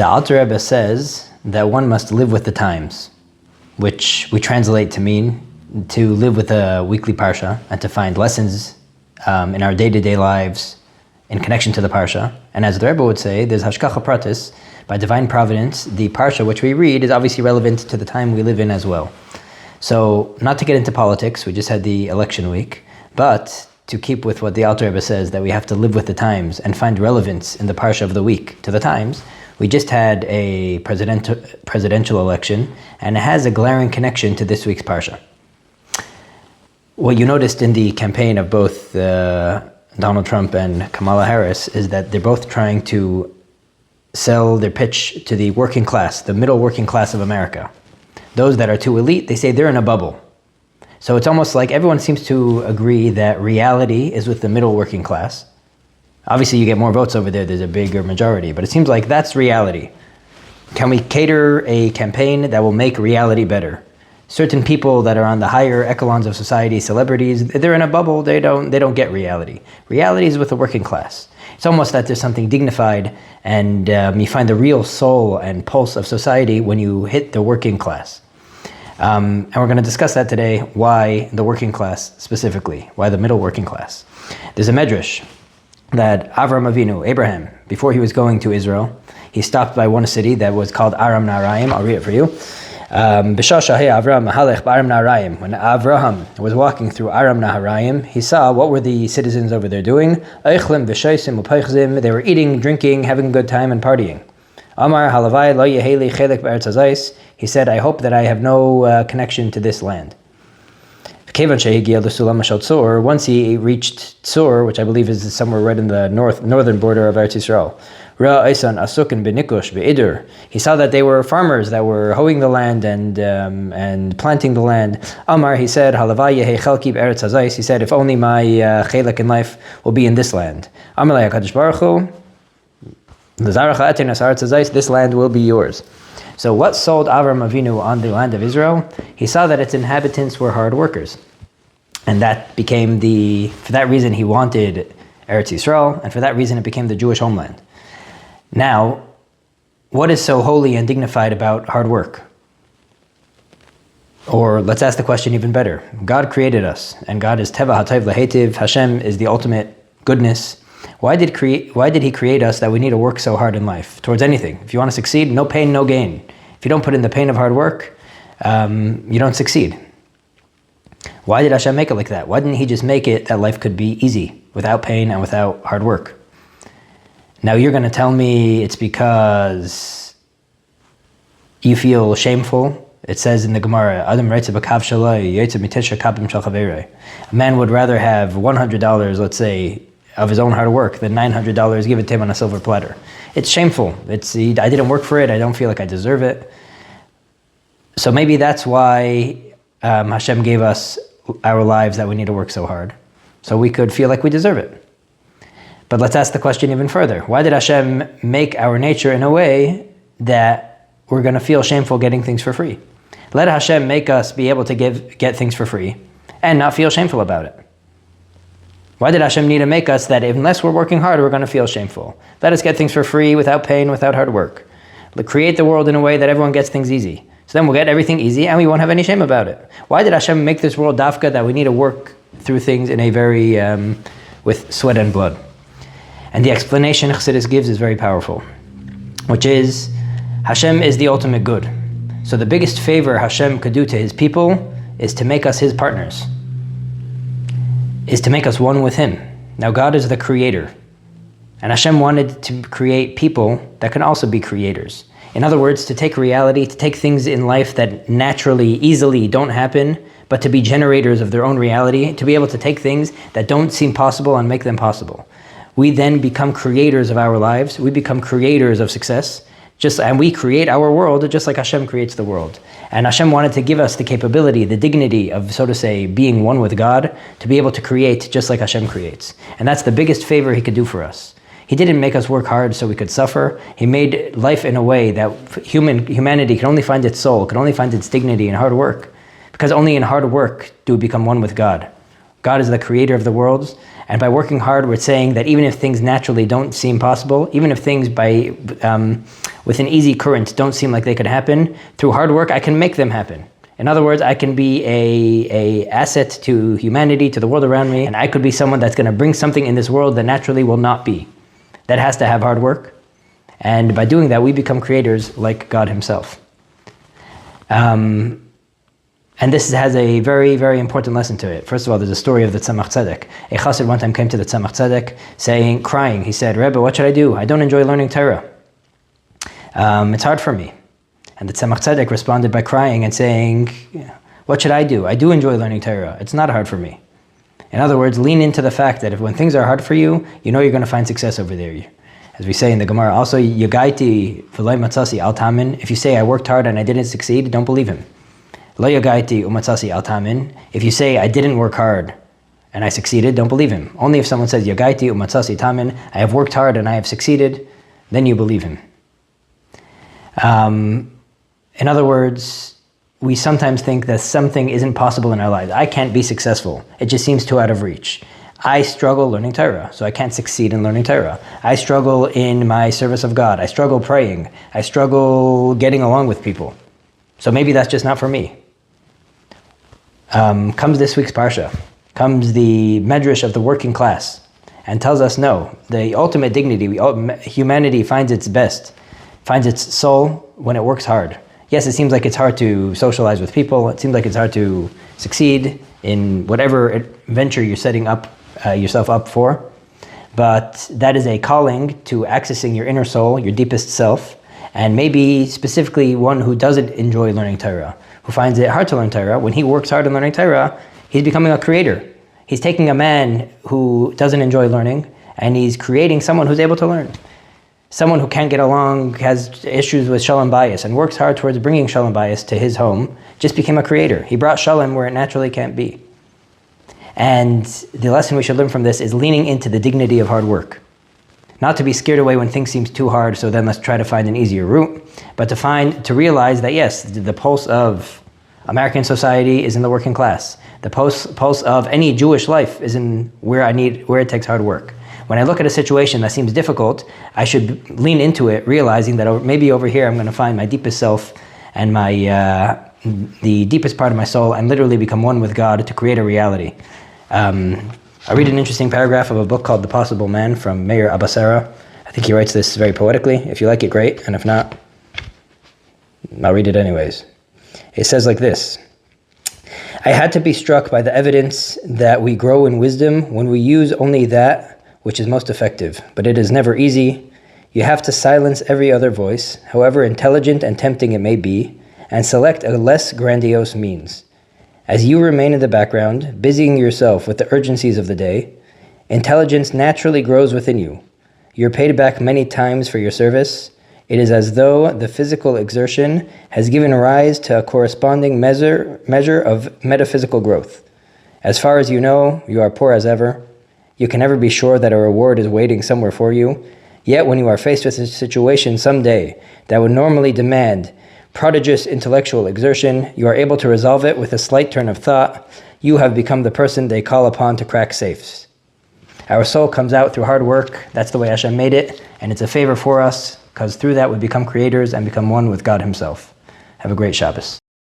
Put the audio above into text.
The Alter Rebbe says that one must live with the times, which we translate to mean to live with a weekly Parsha and to find lessons in our day-to-day lives in connection to the Parsha. And as the Rebbe would say, there's Hashkacha Pratis, by divine providence. The Parsha which we read is obviously relevant to the time we live in as well. So, not to get into politics, we just had the election week, but to keep with what the Alter Rebbe says, that we have to live with the times and find relevance in the Parsha of the week to the times. We just had a presidential election, and it has a glaring connection to this week's Parsha. What you noticed in the campaign of both Donald Trump and Kamala Harris is that they're both trying to sell their pitch to the working class, the middle working class of America. Those that are too elite, they say they're in a bubble. So it's almost like everyone seems to agree that reality is with the middle working class. Obviously, you get more votes over there, there's a bigger majority, but it seems like that's reality. Can we cater a campaign that will make reality better? Certain people that are on the higher echelons of society, celebrities, they're in a bubble, they don't get reality. Reality is with the working class. It's almost that there's something dignified, and you find the real soul and pulse of society when you hit the working class. And we're going to discuss that today, why the working class specifically, why the middle working class. There's a medrash that Avram Avinu, Abraham, before he was going to Israel, he stopped by one city that was called Aram Naharaim. I'll read it for you. When Avraham was walking through Aram Naharaim, he saw what were the citizens over there doing. They were eating, drinking, having a good time, and partying. Amar halavai lo yeheli chelek be'eretz hazayis. He said, I hope that I have no connection to this land. Once he reached Tzur, which I believe is somewhere right in the northern border of Eretz Yisrael, he saw that they were farmers that were hoeing the land and planting the land. Amar, he said, he said, if only my chelek in life will be in this land. Amar HaKadosh Baruch Hu, this land will be yours. So what sold Avram Avinu on the land of Israel? He saw that its inhabitants were hard workers. And that became for that reason he wanted Eretz Yisrael, and for that reason it became the Jewish homeland. Now, what is so holy and dignified about hard work? Or let's ask the question even better. God created us, and God is Teva HaTayv L'Hetiv. Hashem is the ultimate goodness. Why did he create us that we need to work so hard in life towards anything? If you want to succeed, no pain, no gain. If you don't put in the pain of hard work, you don't succeed. Why did Hashem make it like that? Why didn't he just make it that life could be easy, without pain and without hard work? Now you're going to tell me it's because you feel shameful. It says in the Gemara, a man would rather have $100, let's say, of his own hard work than $900 given to him on a silver platter. It's shameful. I didn't work for it. I don't feel like I deserve it. So maybe that's why Hashem gave us our lives, that we need to work so hard, so we could feel like we deserve it. But let's ask the question even further. Why did Hashem make our nature in a way that we're going to feel shameful getting things for free? Let Hashem make us be able to get things for free and not feel shameful about it. Why did Hashem need to make us that unless we're working hard, we're going to feel shameful? Let us get things for free, without pain, without hard work. Create the world in a way that everyone gets things easy. So then we'll get everything easy and we won't have any shame about it. Why did Hashem make this world dafka that we need to work through things in a very, with sweat and blood? And the explanation Chassidus gives is very powerful, which is, Hashem is the ultimate good. So the biggest favor Hashem could do to his people is to make us his partners, is to make us one with him. Now God is the creator, and Hashem wanted to create people that can also be creators. In other words, to take reality, to take things in life that naturally, easily don't happen, but to be generators of their own reality, to be able to take things that don't seem possible and make them possible. We then become creators of our lives, we become creators of success, and we create our world just like Hashem creates the world. And Hashem wanted to give us the capability, the dignity of, so to say, being one with God, to be able to create just like Hashem creates. And that's the biggest favor he could do for us. He didn't make us work hard so we could suffer. He made life in a way that humanity can only find its soul, can only find its dignity in hard work. Because only in hard work do we become one with God. God is the creator of the worlds, And by working hard, we're saying that even if things naturally don't seem possible, even if things with an easy current don't seem like they could happen, through hard work, I can make them happen. In other words, I can be a asset to humanity, to the world around me, and I could be someone that's going to bring something in this world that naturally will not be. That has to have hard work. And by doing that, we become creators like God himself. And this has a very, very important lesson to it. First of all, there's a story of the Tzemach Tzedek. A chassid one time came to the Tzemach Tzedek crying. He said, Rebbe, what should I do? I don't enjoy learning Torah. It's hard for me. And the Tzemach Tzedek responded by crying and saying, what should I do? I do enjoy learning Torah. It's not hard for me. In other words, lean into the fact that when things are hard for you, you know you're going to find success over there. As we say in the Gemara, also, Yagaiti v'lo matzasi al tamin. If you say, I worked hard and I didn't succeed, don't believe him. Lo yagaiti umatzasi al tamin. If you say, I didn't work hard and I succeeded, don't believe him. Only if someone says, Yagaiti umatzasi tamin, I have worked hard and I have succeeded, then you believe him. In other words, we sometimes think that something isn't possible in our lives. I can't be successful. It just seems too out of reach. I struggle learning Torah, so I can't succeed in learning Torah. I struggle in my service of God. I struggle praying. I struggle getting along with people. So maybe that's just not for me. Comes this week's Parsha, comes the Medrash of the working class, and tells us, no, the ultimate dignity, humanity finds its best, finds its soul when it works hard. Yes, it seems like it's hard to socialize with people. It seems like it's hard to succeed in whatever venture you're setting up yourself up for. But that is a calling to accessing your inner soul, your deepest self, and maybe specifically one who doesn't enjoy learning Torah, who finds it hard to learn Torah. When he works hard in learning Torah, he's becoming a creator. He's taking a man who doesn't enjoy learning, and he's creating someone who's able to learn. Someone who can't get along, has issues with shalom bayis, and works hard towards bringing shalom bayis to his home, just became a creator. He brought shalom where it naturally can't be. And the lesson we should learn from this is leaning into the dignity of hard work. Not to be scared away when things seem too hard, so then let's try to find an easier route, but to realize that yes, the pulse of American society is in the working class. The pulse of any Jewish life is in where it takes hard work. When I look at a situation that seems difficult, I should lean into it, realizing that maybe over here I'm going to find my deepest self and the deepest part of my soul, and literally become one with God to create a reality. I read an interesting paragraph of a book called The Possible Man from Meir Abasara. I think he writes this very poetically. If you like it, great, and if not, I'll read it anyways. It says like this: I had to be struck by the evidence that we grow in wisdom when we use only that which is most effective, but it is never easy. You have to silence every other voice, however intelligent and tempting it may be, and select a less grandiose means. As you remain in the background, busying yourself with the urgencies of the day, intelligence naturally grows within you. You're paid back many times for your service. It is as though the physical exertion has given rise to a corresponding measure of metaphysical growth. As far as you know, you are poor as ever. You can never be sure that a reward is waiting somewhere for you. Yet when you are faced with a situation someday that would normally demand prodigious intellectual exertion, you are able to resolve it with a slight turn of thought. You have become the person they call upon to crack safes. Our soul comes out through hard work. That's the way Hashem made it, and it's a favor for us, because through that we become creators and become one with God himself. Have a great Shabbos.